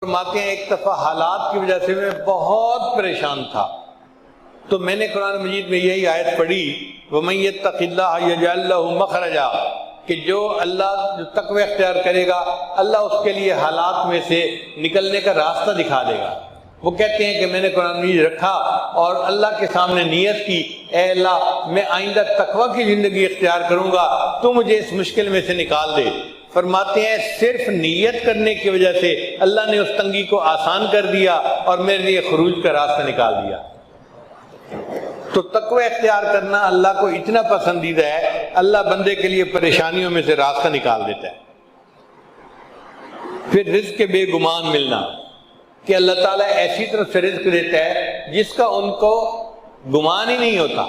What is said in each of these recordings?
فرماتے ہیں ایک دفعہ حالات کی وجہ سے میں بہت پریشان تھا، تو میں نے قرآن مجید میں یہی آیت پڑھی وَمَن يَتَّقِ اللَّهَ يَجْعَل لَّهُ مَخْرَجًا، کہ جو تقوی اختیار کرے گا اللہ اس کے لیے حالات میں سے نکلنے کا راستہ دکھا دے گا۔ وہ کہتے ہیں کہ میں نے قرآن مجید رکھا اور اللہ کے سامنے نیت کی، اے اللہ میں آئندہ تقوی کی زندگی اختیار کروں گا، تو مجھے اس مشکل میں سے نکال دے۔ فرماتے ہیں صرف نیت کرنے کی وجہ سے اللہ نے اس تنگی کو آسان کر دیا اور میرے لیے خروج کا راستہ نکال دیا۔ تو تقوی اختیار کرنا اللہ کو اتنا پسندیدہ ہے، اللہ بندے کے لیے پریشانیوں میں سے راستہ نکال دیتا ہے۔ پھر رزق کے بے گمان ملنا، کہ اللہ تعالیٰ ایسی طرف سے رزق دیتا ہے جس کا ان کو گمان ہی نہیں ہوتا۔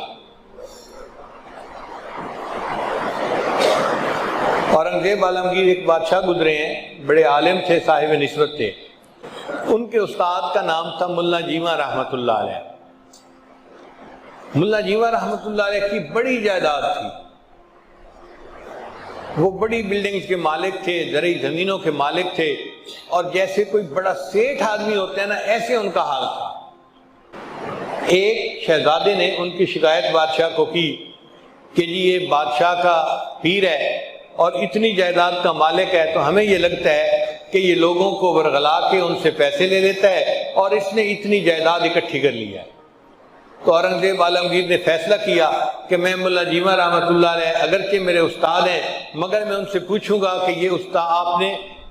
اورنگزیب عالمگیر ایک بادشاہ گزرے ہیں، بڑے عالم تھے، صاحب نسبت تھے۔ ان کے استاد کا نام تھا ملا جیواں رحمۃ اللہ علیہ۔ ملا جیواں رحمۃ اللہ علیہ کی بڑی جائیداد تھی، وہ بڑی بلڈنگز کے مالک تھے، زرعی زمینوں کے مالک تھے، اور جیسے کوئی بڑا سیٹھ آدمی ہوتا ہے نا، ایسے ان کا حال تھا۔ ایک شہزادے نے ان کی شکایت بادشاہ کو کی کہ جی یہ بادشاہ کا پیر ہے اور اتنی جائیداد کا مالک ہے، تو ہمیں یہ لگتا ہے کہ یہ لوگوں کو ورغلا کے ان سے پیسے لے لیتا ہے اور اس نے اتنی جائیداد اکٹھی کر لی ہے۔ تو اورنگزیب عالمگیر نے فیصلہ کیا کہ میں ملا جیواں رحمۃ اللہ علیہ اگرچہ میرے استاد ہیں، مگر میں ان سے پوچھوں گا کہ یہ استاد آپ نے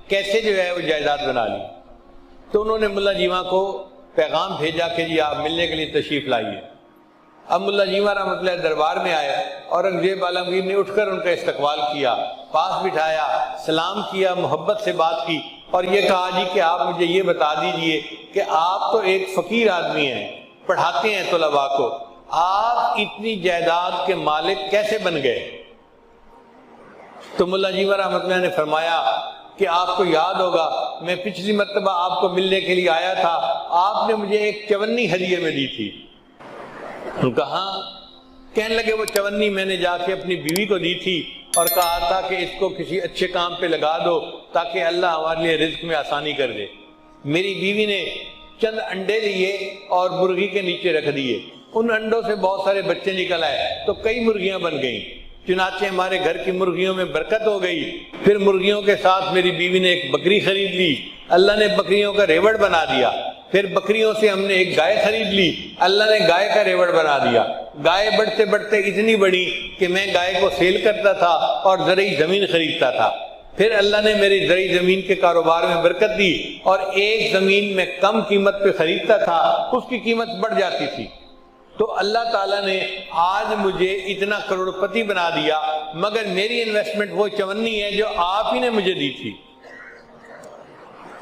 کیسے جو ہے وہ جائیداد بنا لی۔ تو انہوں نے ملا جیواں کو پیغام بھیجا کہ جی آپ ملنے کے لیے تشریف لائیے۔ اب ملا جیواں رحمۃ اللہ دربار میں آیا، اورنگزیب عالمگیر نے اٹھ کر ان کا استقبال کیا، پاس بٹھایا، سلام کیا، محبت سے بات کی، اور یہ کہا جی کہ آپ مجھے یہ بتا دیجئے کہ آپ تو ایک فقیر آدمی ہیں، پڑھاتے ہیں طلباء کو، آپ اتنی جائیداد کے مالک کیسے بن گئے؟ تو ملا جیواں رحمۃ اللہ نے فرمایا کہ آپ کو یاد ہوگا میں پچھلی مرتبہ آپ کو ملنے کے لیے آیا تھا، آپ نے مجھے ایک چونی ہدیے میں دی تھی۔ ان کا ہاں۔ کہنے لگے وہ چونی میں نے جا کے اپنی بیوی کو دی تھی اور کہا تھا کہ اس کو کسی اچھے کام پہ لگا دو تاکہ اللہ ہمارے لیے رزق میں آسانی کر دے۔ میری بیوی نے چند انڈے لیے اور مرغی کے نیچے رکھ دیے، ان انڈوں سے بہت سارے بچے نکل آئے تو کئی مرغیاں بن گئیں، چنانچہ ہمارے گھر کی مرغیوں میں برکت ہو گئی۔ پھر مرغیوں کے ساتھ میری بیوی نے ایک بکری خرید لی، اللہ نے بکریوں کا ریوڑ بنا دیا۔ پھر بکریوں سے ہم نے ایک گائے خرید لی، اللہ نے گائے کا ریوڑ بنا دیا۔ گائے بڑھتے بڑھتے اتنی بڑی کہ میں گائے کو سیل کرتا تھا اور زرعی زمین خریدتا تھا۔ پھر اللہ نے میری زرعی زمین کے کاروبار میں برکت دی، اور ایک زمین میں کم قیمت پہ خریدتا تھا، اس کی قیمت بڑھ جاتی تھی۔ تو اللہ تعالیٰ نے آج مجھے اتنا کروڑپتی بنا دیا، مگر میری انویسٹمنٹ وہ چونی ہے جو آپ ہی نے مجھے دی تھی۔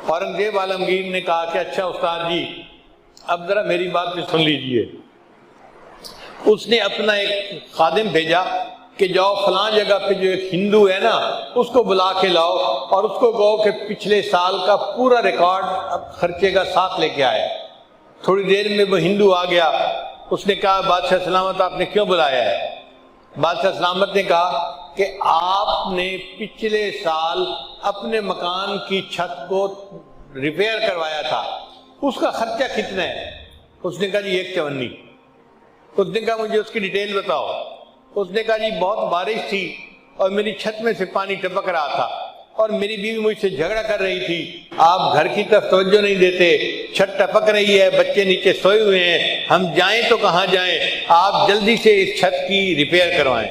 اورنگزیب عالمگیر نے کہا کہ اچھا استاد جی اب ذرا میری بات بھی سن لیجئے۔ اس نے اپنا ایک خادم بھیجا کہ جاؤ فلاں جگہ پہ جو ایک ہندو ہے نا اس کو بلا کے لاؤ اور اس کو کہو کہ پچھلے سال کا پورا ریکارڈ خرچے کا ساتھ لے کے آئے۔ تھوڑی دیر میں وہ ہندو آ گیا، اس نے کہا بادشاہ سلامت آپ نے کیوں بلایا ہے؟ بادشاہ سلامت نے کہا کہ آپ نے پچھلے سال اپنے مکان کی چھت کو ریپیئر کروایا تھا، اس کا خرچہ کتنا ہے؟ اس نے کہا جی ایک چونی۔ اس نے کہا مجھے اس کی ڈیٹیل بتاؤ۔ اس نے کہا جی بہت بارش تھی اور میری چھت میں سے پانی ٹپک رہا تھا اور میری بیوی مجھ سے جھگڑا کر رہی تھی، آپ گھر کی طرف توجہ نہیں دیتے، چھت ٹپک رہی ہے، بچے نیچے سوئے ہوئے ہیں، ہم جائیں تو کہاں جائیں، آپ جلدی سے اس چھت کی ریپیئر کروائیں۔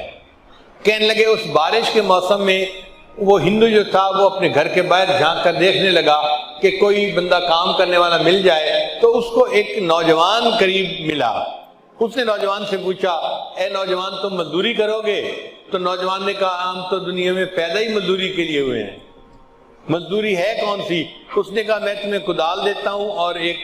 کہنے لگے اس بارش کے موسم میں وہ ہندو جو تھا وہ اپنے گھر کے باہر جھانک کر دیکھنے لگا کہ کوئی بندہ کام کرنے والا مل جائے، تو اس کو ایک نوجوان قریب ملا۔ اس نے نوجوان سے پوچھا اے نوجوان تم مزدوری کرو گے؟ تو نوجوان نے کہا ہم تو دنیا میں پیدا ہی مزدوری کے لیے ہوئے ہیں، مزدوری ہے کون سی؟ اس نے کہا میں تمہیں کدال دیتا ہوں اور ایک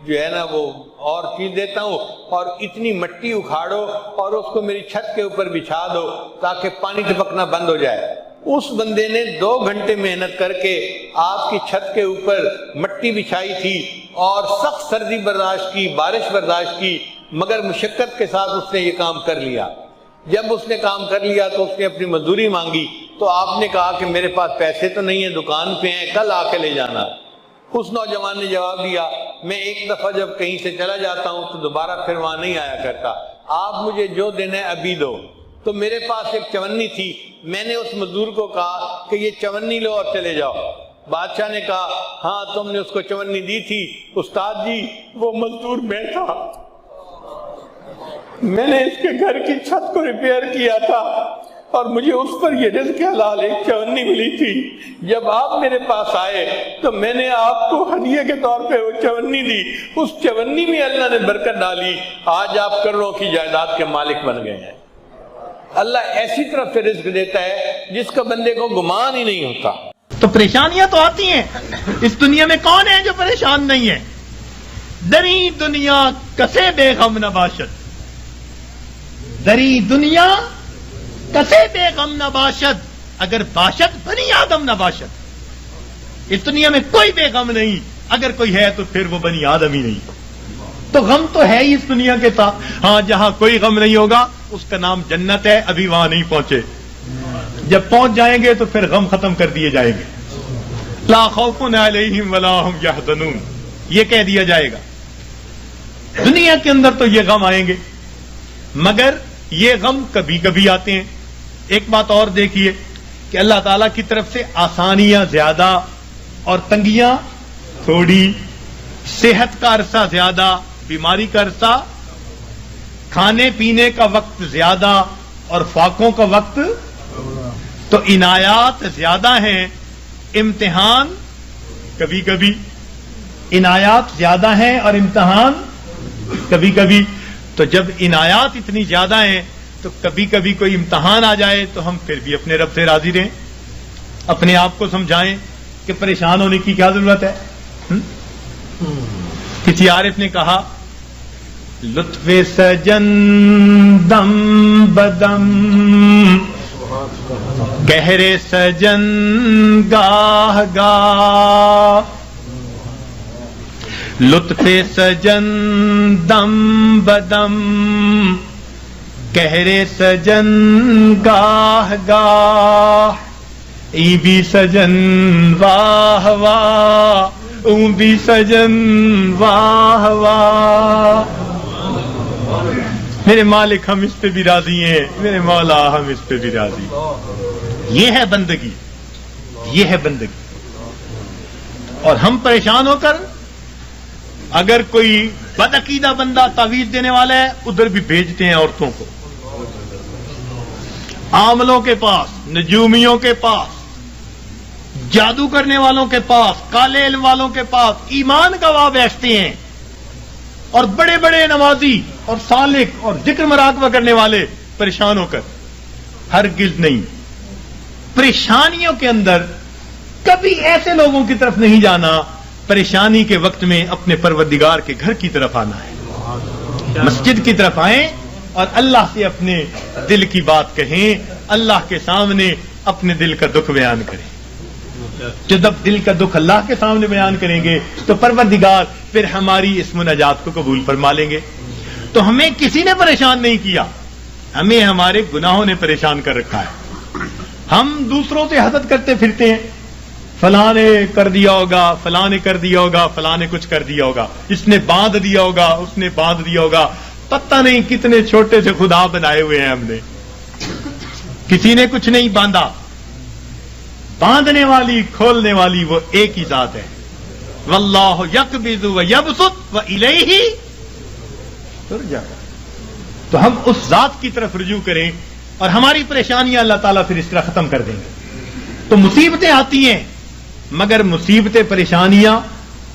جو ہے نا وہ اور چیز دیتا ہوں، اور اتنی مٹی اکھاڑو اور اس کو میری چھت کے اوپر بچھا دو تاکہ پانی ٹپکنا بند ہو جائے۔ اس بندے نے 2 گھنٹے محنت کر کے آپ کی چھت کے اوپر مٹی بچھائی تھی اور سخت سردی برداشت کی، بارش برداشت کی، مگر مشقت کے ساتھ اس نے یہ کام کر لیا۔ جب اس نے کام کر لیا تو اس نے اپنی مزدوری مانگی، تو آپ نے کہا کہ میرے پاس پیسے تو نہیں ہیں، دکان پہ ہیں، کل آ کے لے جانا۔ اس نوجوان نے جواب دیا میں ایک دفعہ جب کہیں سے چلا جاتا ہوں تو دوبارہ پھر وہاں نہیں آیا کرتا، آپ مجھے جو دینا ہے ابھی دو۔ تو میرے پاس ایک چونی تھی، میں نے اس مزدور کو کہا کہ یہ چونی لو اور چلے جاؤ۔ بادشاہ نے کہا ہاں تم نے اس کو چونی دی تھی استاد جی، وہ مزدور میں تھا، میں نے اس کے گھر کی چھت کو ریپیئر کیا تھا اور مجھے اس پر یہ رزق حلال ایک چونی ملی تھی۔ جب آپ میرے پاس آئے تو میں نے آپ کو ہدیے کے طور پہ وہ چونی دی، اس چونی میں اللہ نے برکت ڈالی، آج آپ کروڑوں کی جائیداد کے مالک بن گئے ہیں۔ اللہ ایسی طرف سے رزق دیتا ہے جس کا بندے کو گمان ہی نہیں ہوتا۔ تو پریشانیاں تو آتی ہیں، اس دنیا میں کون ہے جو پریشان نہیں ہے؟ دری دنیا کسے بے غم نہ باشد، دری دنیا کسے بے غم نہ باشد، اگر باشد بنی آدم نہ باشد۔ اس دنیا میں کوئی بے غم نہیں، اگر کوئی ہے تو پھر وہ بنی آدم ہی نہیں۔ تو غم تو ہے ہی اس دنیا کے ساتھ، ہاں جہاں کوئی غم نہیں ہوگا اس کا نام جنت ہے، ابھی وہاں نہیں پہنچے، جب پہنچ جائیں گے تو پھر غم ختم کر دیے جائیں گے۔ لا خوف علیہم ولا ہم یحزنون، یہ کہہ دیا جائے گا۔ دنیا کے اندر تو یہ غم آئیں گے، مگر یہ غم کبھی کبھی آتے ہیں۔ ایک بات اور دیکھیے کہ اللہ تعالیٰ کی طرف سے آسانیاں زیادہ اور تنگیاں تھوڑی، صحت کا عرصہ زیادہ، بیماری کا عرصہ، کھانے پینے کا وقت زیادہ اور فاقوں کا وقت، تو عنایات زیادہ ہیں، امتحان کبھی کبھی، عنایات زیادہ ہیں اور امتحان کبھی کبھی۔ تو جب عنایات اتنی زیادہ ہیں تو کبھی کبھی کوئی امتحان آ جائے تو ہم پھر بھی اپنے رب سے راضی رہیں، اپنے آپ کو سمجھائیں کہ پریشان ہونے کی کیا ضرورت ہے۔ کسی عارف نے کہا لطف سجن دم بدم، گہرے سجن گاہ گاہ، لطف سجن دم بدم، گہرے سجن گاہ گاہ، ای بھی سجن واہ واہ، اون بھی سجن واہ واہ۔ میرے مالک ہم اس پہ بھی راضی ہیں، میرے مولا ہم اس پہ بھی راضی ہیں۔ یہ ہے بندگی، یہ ہے بندگی۔ اور ہم پریشان ہو کر، اگر کوئی بدعقیدہ بندہ تعویذ دینے والا ہے ادھر بھی بھیجتے ہیں عورتوں کو، عاملوں کے پاس، نجومیوں کے پاس، جادو کرنے والوں کے پاس، کالے علم والوں کے پاس، ایمان گواہ بیٹھتے ہیں، اور بڑے بڑے نمازی اور سالک اور ذکر مراقبہ کرنے والے پریشان ہو کر۔ ہرگز نہیں، پریشانیوں کے اندر کبھی ایسے لوگوں کی طرف نہیں جانا، پریشانی کے وقت میں اپنے پروردگار کے گھر کی طرف آنا ہے، مسجد کی طرف آئیں اور اللہ سے اپنے دل کی بات کہیں، اللہ کے سامنے اپنے دل کا دکھ بیان کریں۔ جب دل کا دکھ اللہ کے سامنے بیان کریں گے تو پروردگار پھر ہماری اس مناجات کو قبول فرما لیں گے۔ تو ہمیں کسی نے پریشان نہیں کیا، ہمیں ہمارے گناہوں نے پریشان کر رکھا ہے۔ ہم دوسروں سے حسد کرتے پھرتے ہیں، فلاں نے کر دیا ہوگا، فلاں نے کر دیا ہوگا، فلاں نے کچھ کر دیا ہوگا، اس نے باندھ دیا ہوگا، اس نے باندھ دیا ہوگا، پتہ نہیں کتنے چھوٹے سے خدا بنائے ہوئے ہیں ہم نے، کسی نے کچھ نہیں باندھا۔ باندھنے والی، کھولنے والی وہ ایک ہی ذات ہے۔ واللہ یقبض ویبسط والیہ ترجع۔ تو ہم اس ذات کی طرف رجوع کریں اور ہماری پریشانیاں اللہ تعالیٰ پھر اس طرح ختم کر دیں گے۔ تو مصیبتیں آتی ہیں، مگر مصیبتیں، پریشانیاں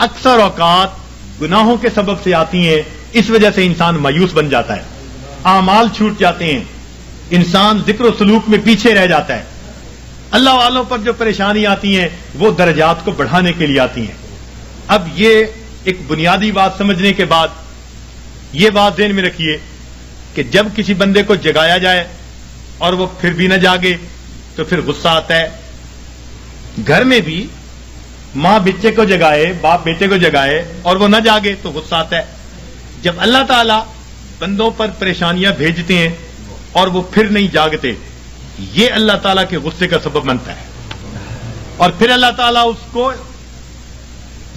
اکثر اوقات گناہوں کے سبب سے آتی ہیں، اس وجہ سے انسان مایوس بن جاتا ہے، اعمال چھوٹ جاتے ہیں، انسان ذکر و سلوک میں پیچھے رہ جاتا ہے۔ اللہ والوں پر جو پریشانی آتی ہیں وہ درجات کو بڑھانے کے لیے آتی ہیں۔ اب یہ ایک بنیادی بات سمجھنے کے بعد یہ بات ذہن میں رکھیے کہ جب کسی بندے کو جگایا جائے اور وہ پھر بھی نہ جاگے تو پھر غصہ آتا ہے۔ گھر میں بھی ماں بچے کو جگائے، باپ بیٹے کو جگائے اور وہ نہ جاگے تو غصہ آتا ہے۔ جب اللہ تعالیٰ بندوں پر پریشانیاں بھیجتے ہیں اور وہ پھر نہیں جاگتے، یہ اللہ تعالیٰ کے غصے کا سبب بنتا ہے، اور پھر اللہ تعالیٰ اس کو